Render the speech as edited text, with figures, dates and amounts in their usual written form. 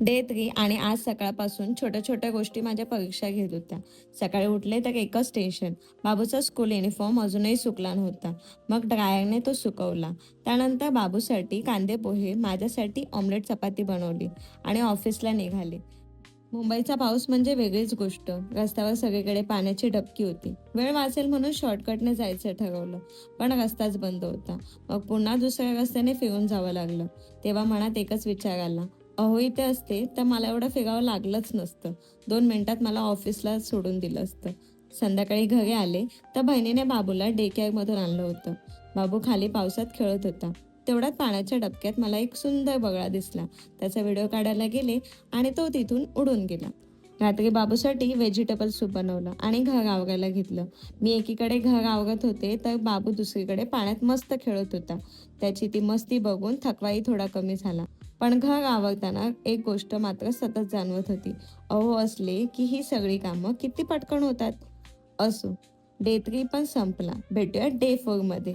Day 3 आणि आज सकाळपासून छोट्या-छोट्या गोष्टी माझ्या परीक्षा घेत होत्या. सकाळी उठले तर एकच टेन्शन. बाबूचा स्कूल युनिफॉर्म अजूनही सुकला नव्हता. मग ड्रायरने तो सुकवला. त्यानंतर बाबूसाठी कांदे पोहे, माझ्यासाठी ऑमलेट चपाती बनवली आणि ऑफिसला निघाले. मुंबईचा पाऊस म्हणजे वेगळीच गोष्ट. रस्त्यावर सगळीकडे पाण्याची डबकी होती. वेळ वाचेल म्हणून शॉर्टकटने जायचं ठरवलं, पण रस्ताच बंद होता. मग पुन्हा दुसऱ्या रस्त्याने फिरून जावं लागलं. तेव्हा मनात एकच विचार आला, अहो इथे असते तर मला एवढं फिरावं लागलंच नसतं. 2 मिनिटात मला ऑफिसला सोडून दिलं असतं. संध्याकाळी घरी आले तर बहिणीने बाबूला डे केअरमधून आणलं होतं. बाबू खाली पावसात खेळत होता. तेवढ्यात पाण्याच्या डबक्यात मला एक सुंदर बगळा दिसला. त्याचा व्हिडिओ काढायला गेले आणि तो तिथून उडून गेला. रात्री बाबूसाठी व्हेजिटेबल सूप बनवलं आणि घर आवरायला घेतलं. मी एकीकडे घर आवरत होते तर बाबू दुसरीकडे पाण्यात मस्त खेळत होता. त्याची ती मस्ती बघून थकवाही थोडा कमी झाला. पण घर आवरताना एक गोष्ट मात्र सतत जाणवत होती. अहो असले की ही सगळी कामं किती पटकन होतात. असो, डे 3 पण संपला. भेटूया डे 4 मध्ये.